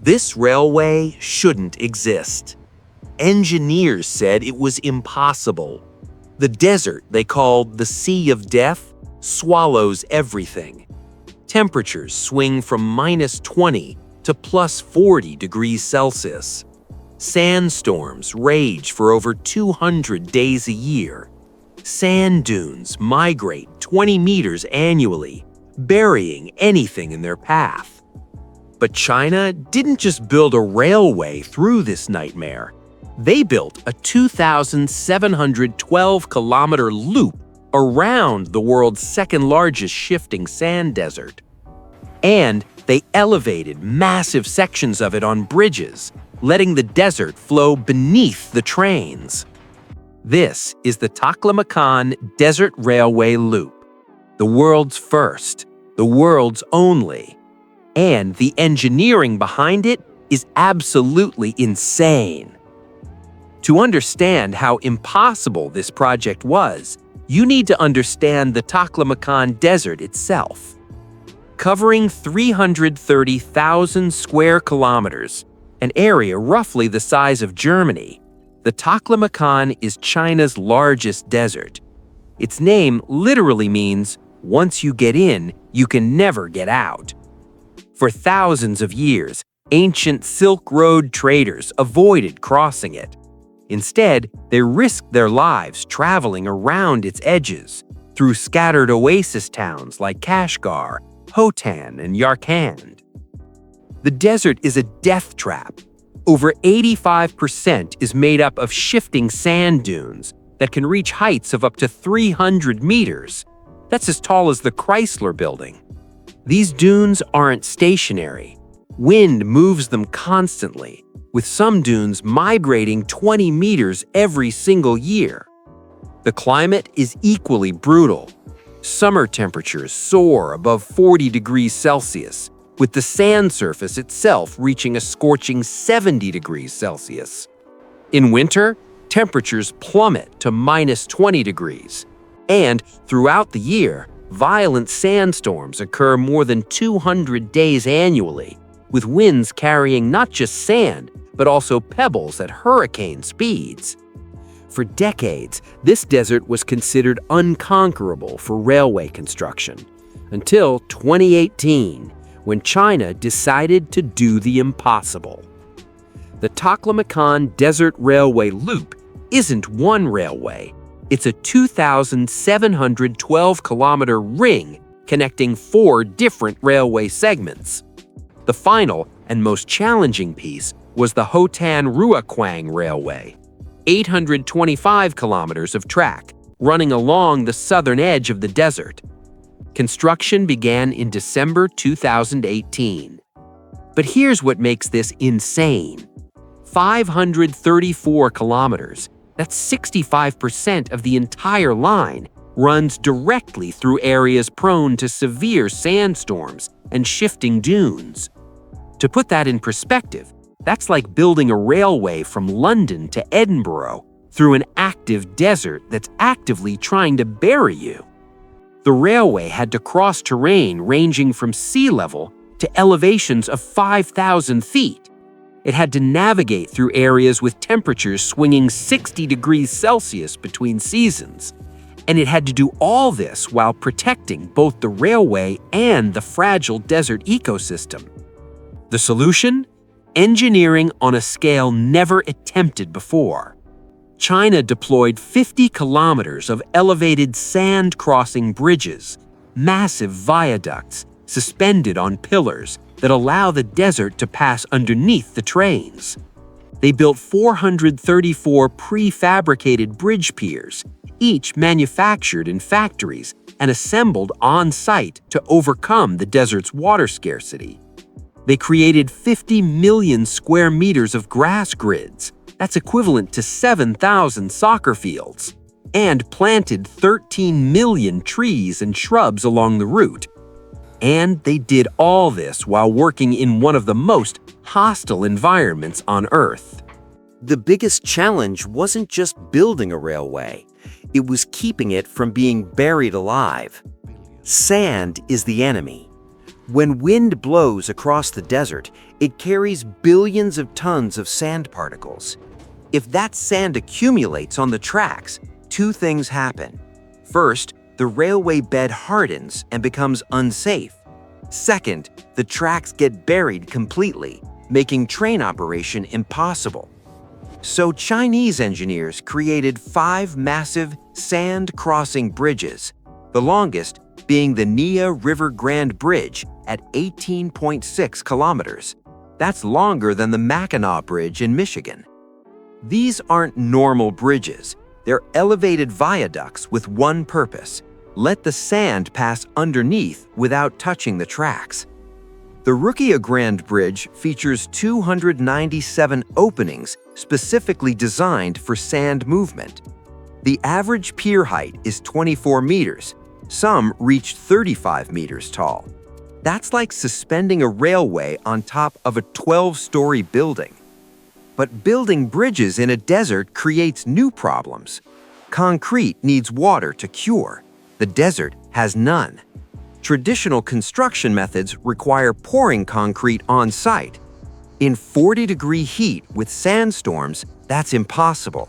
This railway shouldn't exist. Engineers said it was impossible. The desert they called the Sea of Death swallows everything. Temperatures swing from -20 to +40 degrees Celsius. Sandstorms rage for over 200 days a year. Sand dunes migrate 20 meters annually, burying anything in their path. But China didn't just build a railway through this nightmare. They built a 2,712-kilometer loop around the world's second-largest shifting sand desert. And they elevated massive sections of it on bridges, letting the desert flow beneath the trains. This is the Taklimakan Desert Railway Loop, the world's first, the world's only. And the engineering behind it is absolutely insane. To understand how impossible this project was, you need to understand the Taklimakan Desert itself. Covering 330,000 square kilometers, an area roughly the size of Germany, the Taklimakan is China's largest desert. Its name literally means, once you get in, you can never get out. For thousands of years, ancient Silk Road traders avoided crossing it. Instead, they risked their lives traveling around its edges, through scattered oasis towns like Kashgar, Hotan-Ruoqiang. The desert is a death trap. Over 85% is made up of shifting sand dunes that can reach heights of up to 300 meters. That's as tall as the Chrysler Building. These dunes aren't stationary. Wind moves them constantly, with some dunes migrating 20 meters every single year. The climate is equally brutal. Summer temperatures soar above 40 degrees Celsius, with the sand surface itself reaching a scorching 70 degrees Celsius. In winter, temperatures plummet to -20 degrees. And throughout the year, violent sandstorms occur more than 200 days annually, with winds carrying not just sand, but also pebbles at hurricane speeds. For decades, this desert was considered unconquerable for railway construction, until 2018, when China decided to do the impossible. The Taklimakan Desert Railway Loop isn't one railway. It's a 2,712-kilometer ring connecting 4 different railway segments. The final and most challenging piece was the Hotan-Ruoqiang Railway, 825 kilometers of track, running along the southern edge of the desert. Construction began in December 2018. But here's what makes this insane. 534 kilometers, that's 65% of the entire line, runs directly through areas prone to severe sandstorms and shifting dunes. To put that in perspective, that's like building a railway from London to Edinburgh through an active desert that's actively trying to bury you. The railway had to cross terrain ranging from sea level to elevations of 5,000 feet. It had to navigate through areas with temperatures swinging 60 degrees Celsius between seasons. And it had to do all this while protecting both the railway and the fragile desert ecosystem. The solution? Engineering on a scale never attempted before. China deployed 50 kilometers of elevated sand-crossing bridges, massive viaducts suspended on pillars that allow the desert to pass underneath the trains. They built 434 prefabricated bridge piers, each manufactured in factories and assembled on-site to overcome the desert's water scarcity. They created 50 million square meters of grass grids, that's equivalent to 7,000 soccer fields, and planted 13 million trees and shrubs along the route. And they did all this while working in one of the most hostile environments on Earth. The biggest challenge wasn't just building a railway, it was keeping it from being buried alive. Sand is the enemy. When wind blows across the desert, it carries billions of tons of sand particles. If that sand accumulates on the tracks, two things happen. First, the railway bed hardens and becomes unsafe. Second, the tracks get buried completely, making train operation impossible. So Chinese engineers created 5 massive sand-crossing bridges, the longest being the Nia River Grand Bridge at 18.6 kilometers. That's longer than the Mackinac Bridge in Michigan. These aren't normal bridges. They're elevated viaducts with one purpose: let the sand pass underneath without touching the tracks. The Ruoqiang Grand Bridge features 297 openings specifically designed for sand movement. The average pier height is 24 meters. Some reach 35 meters tall. That's like suspending a railway on top of a 12-story building. But building bridges in a desert creates new problems. Concrete needs water to cure. The desert has none. Traditional construction methods require pouring concrete on site. In 40-degree heat with sandstorms, that's impossible.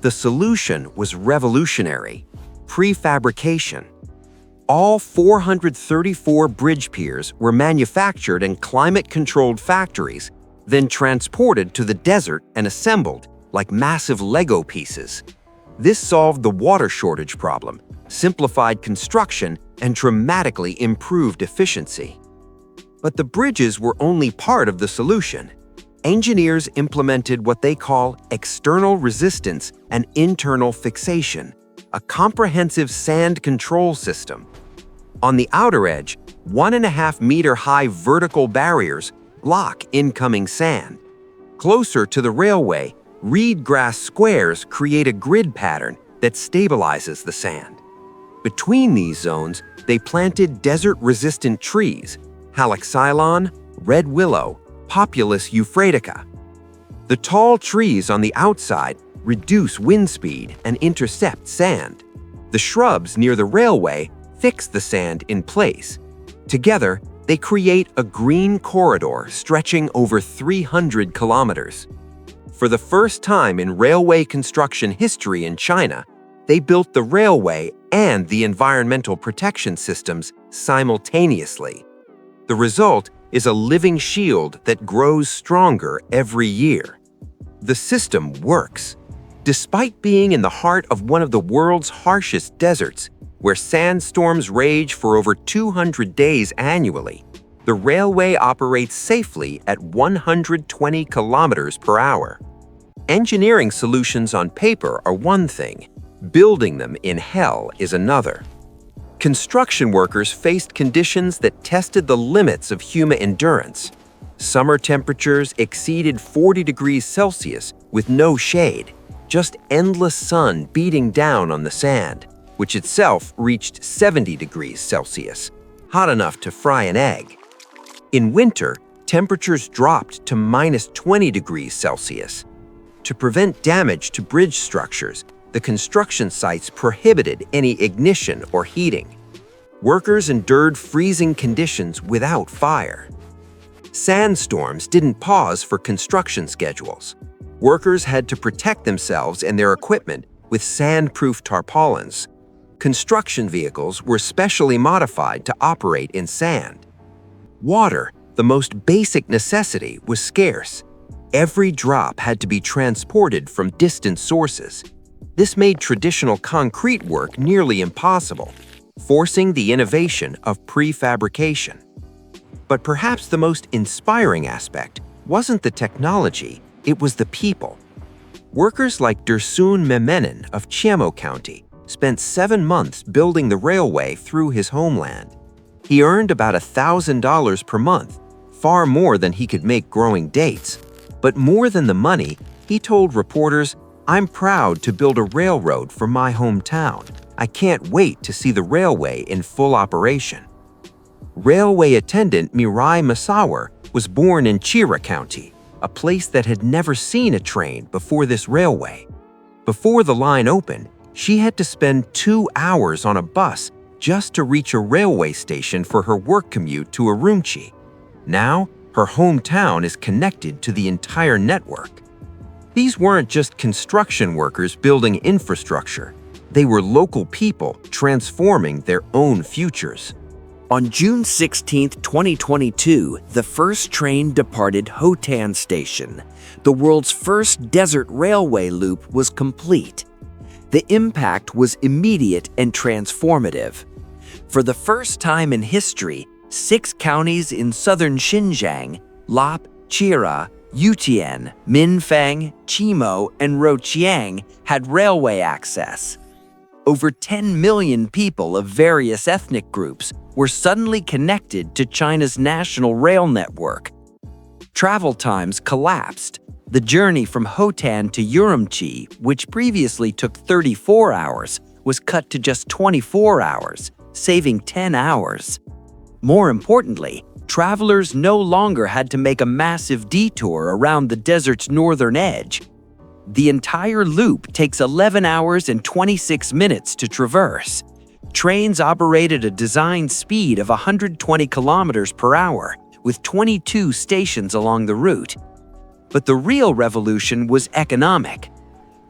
The solution was revolutionary: prefabrication. All 434 bridge piers were manufactured in climate-controlled factories, then transported to the desert and assembled like massive Lego pieces. This solved the water shortage problem, simplified construction, and dramatically improved efficiency. But the bridges were only part of the solution. Engineers implemented what they call external resistance and internal fixation, a comprehensive sand control system. On the outer edge, 1.5-meter-high vertical barriers block incoming sand. Closer to the railway, reed grass squares create a grid pattern that stabilizes the sand. Between these zones, they planted desert-resistant trees: haloxylon, red willow, Populus euphratica. The tall trees on the outside reduce wind speed and intercept sand. The shrubs near the railway fix the sand in place. Together, they create a green corridor stretching over 300 kilometers. For the first time in railway construction history in China, they built the railway and the environmental protection systems simultaneously. The result is a living shield that grows stronger every year. The system works. Despite being in the heart of one of the world's harshest deserts, where sandstorms rage for over 200 days annually, the railway operates safely at 120 kilometers per hour. Engineering solutions on paper are one thing. Building them in hell is another. Construction workers faced conditions that tested the limits of human endurance. Summer temperatures exceeded 40 degrees Celsius with no shade, just endless sun beating down on the sand, which itself reached 70 degrees Celsius, hot enough to fry an egg. In winter, temperatures dropped to minus 20 degrees Celsius. To prevent damage to bridge structures, the construction sites prohibited any ignition or heating. Workers endured freezing conditions without fire. Sandstorms didn't pause for construction schedules. Workers had to protect themselves and their equipment with sand-proof tarpaulins. Construction vehicles were specially modified to operate in sand. Water, the most basic necessity, was scarce. Every drop had to be transported from distant sources. This made traditional concrete work nearly impossible, forcing the innovation of prefabrication. But perhaps the most inspiring aspect wasn't the technology, it was the people. Workers like Dersun Memenen of Chiemo County spent 7 months building the railway through his homeland. He earned about $1,000 per month, far more than he could make growing dates. But more than the money, he told reporters, "I'm proud to build a railroad for my hometown. I can't wait to see the railway in full operation." Railway attendant Mirai Masawer was born in Chira County, a place that had never seen a train before this railway. Before the line opened, she had to spend 2 hours on a bus just to reach a railway station for her work commute to Urumqi. Now, her hometown is connected to the entire network. These weren't just construction workers building infrastructure. They were local people transforming their own futures. On June 16, 2022, the first train departed Hotan Station. The world's first desert railway loop was complete. The impact was immediate and transformative. For the first time in history, 6 counties in southern Xinjiang, Lop, Chira, Yutian, Minfang, Chimo, and Ruoqiang had railway access. Over 10 million people of various ethnic groups were suddenly connected to China's national rail network. Travel times collapsed. The journey from Hotan to Urumqi, which previously took 34 hours, was cut to just 24 hours, saving 10 hours. More importantly, travelers no longer had to make a massive detour around the desert's northern edge. The entire loop takes 11 hours and 26 minutes to traverse. Trains operate at a design speed of 120 kilometers per hour, with 22 stations along the route. But the real revolution was economic.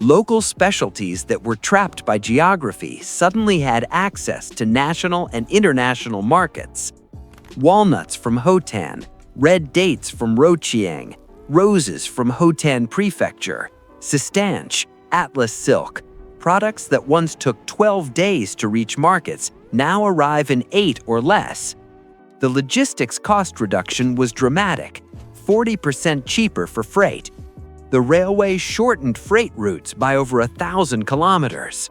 Local specialties that were trapped by geography suddenly had access to national and international markets. Walnuts from Hotan, red dates from Ruoqiang, roses from Hotan Prefecture, Sistanche, Atlas silk, products that once took 12 days to reach markets now arrive in 8 or less. The logistics cost reduction was dramatic, 40% cheaper for freight. The railway shortened freight routes by over 1,000 kilometers.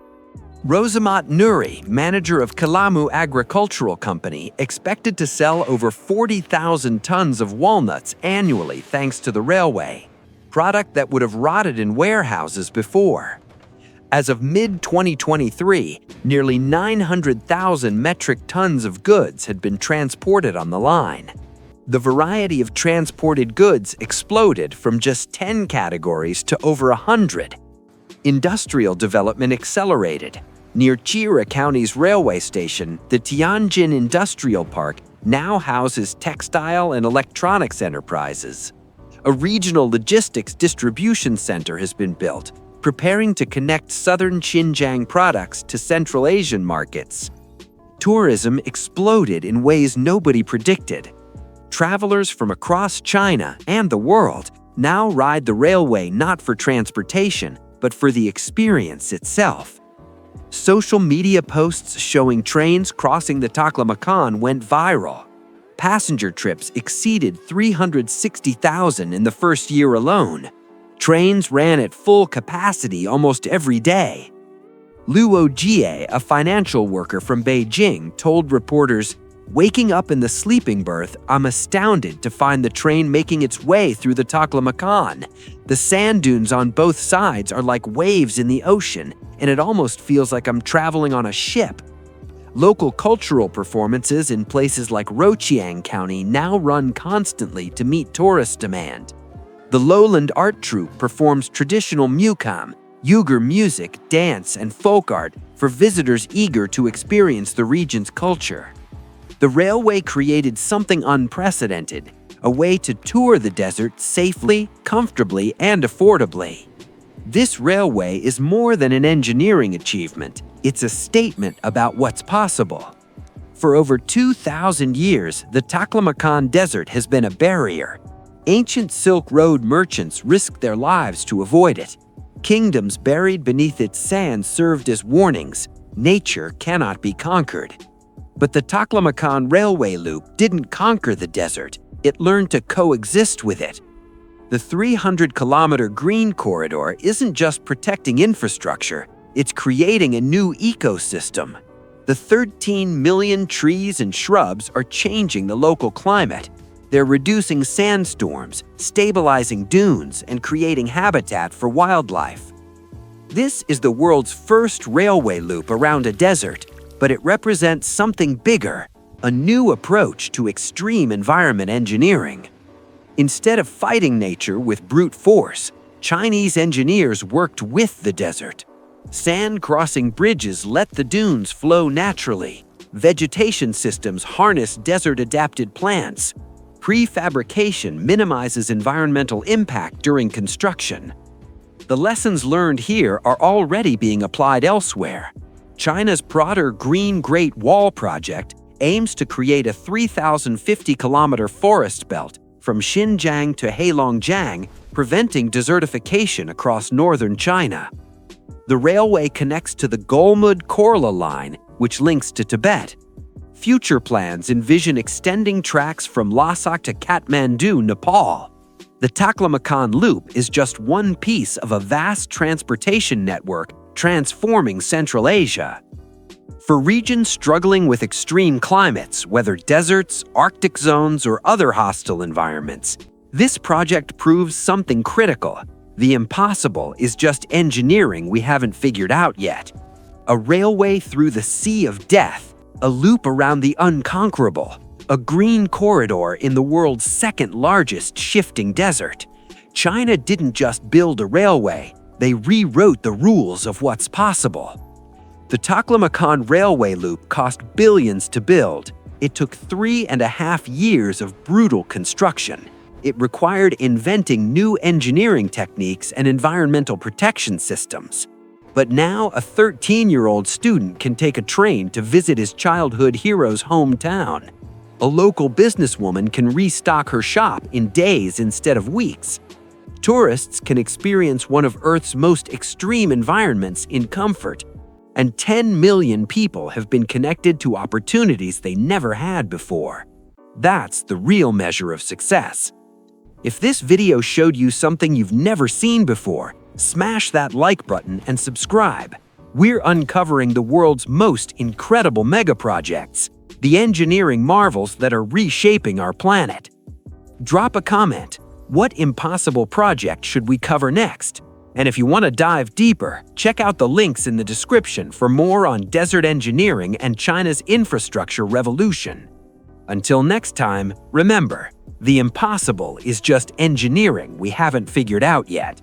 Rosamat Nuri, manager of Kalamu Agricultural Company, expected to sell over 40,000 tons of walnuts annually thanks to the railway, product that would have rotted in warehouses before. As of mid-2023, nearly 900,000 metric tons of goods had been transported on the line. The variety of transported goods exploded from just 10 categories to over 100. Industrial development accelerated. Near Chira County's railway station, the Tianjin Industrial Park now houses textile and electronics enterprises. A regional logistics distribution center has been built, preparing to connect southern Xinjiang products to Central Asian markets. Tourism exploded in ways nobody predicted. Travelers from across China and the world now ride the railway not for transportation, but for the experience itself. Social media posts showing trains crossing the Taklimakan went viral. Passenger trips exceeded 360,000 in the first year alone. Trains ran at full capacity almost every day. Luo Jie, a financial worker from Beijing, told reporters, "Waking up in the sleeping berth, I'm astounded to find the train making its way through the Taklimakan. The sand dunes on both sides are like waves in the ocean, and it almost feels like I'm traveling on a ship." Local cultural performances in places like Ruoqiang County now run constantly to meet tourist demand. The Lowland Art Troupe performs traditional mukam, Uyghur music, dance, and folk art for visitors eager to experience the region's culture. The railway created something unprecedented, a way to tour the desert safely, comfortably, and affordably. This railway is more than an engineering achievement. It's a statement about what's possible. For over 2,000 years, the Taklimakan Desert has been a barrier. Ancient Silk Road merchants risked their lives to avoid it. Kingdoms buried beneath its sands served as warnings. Nature cannot be conquered. But the Taklimakan Railway Loop didn't conquer the desert. It learned to coexist with it. The 300-kilometer green corridor isn't just protecting infrastructure, it's creating a new ecosystem. The 13 million trees and shrubs are changing the local climate. They're reducing sandstorms, stabilizing dunes, and creating habitat for wildlife. This is the world's first railway loop around a desert, but it represents something bigger, a new approach to extreme environment engineering. Instead of fighting nature with brute force, Chinese engineers worked with the desert. Sand-crossing bridges let the dunes flow naturally. Vegetation systems harness desert-adapted plants. Prefabrication minimizes environmental impact during construction. The lessons learned here are already being applied elsewhere. China's broader Green Great Wall project aims to create a 3,050-kilometer forest belt from Xinjiang to Heilongjiang, preventing desertification across northern China. The railway connects to the Golmud-Korla line, which links to Tibet. Future plans envision extending tracks from Lhasa to Kathmandu, Nepal. The Taklimakan Loop is just one piece of a vast transportation network transforming Central Asia. For regions struggling with extreme climates, whether deserts, Arctic zones, or other hostile environments, this project proves something critical. The impossible is just engineering we haven't figured out yet. A railway through the Sea of Death, a loop around the unconquerable, a green corridor in the world's second-largest shifting desert. China didn't just build a railway, they rewrote the rules of what's possible. The Taklimakan Railway Loop cost billions to build. It took 3.5 years of brutal construction. It required inventing new engineering techniques and environmental protection systems. But now a 13-year-old student can take a train to visit his childhood hero's hometown. A local businesswoman can restock her shop in days instead of weeks. Tourists can experience one of Earth's most extreme environments in comfort. And 10 million people have been connected to opportunities they never had before. That's the real measure of success. If this video showed you something you've never seen before, smash that like button and subscribe. We're uncovering the world's most incredible megaprojects, the engineering marvels that are reshaping our planet. Drop a comment. What impossible project should we cover next? And if you want to dive deeper, check out the links in the description for more on desert engineering and China's infrastructure revolution. Until next time, remember, the impossible is just engineering we haven't figured out yet.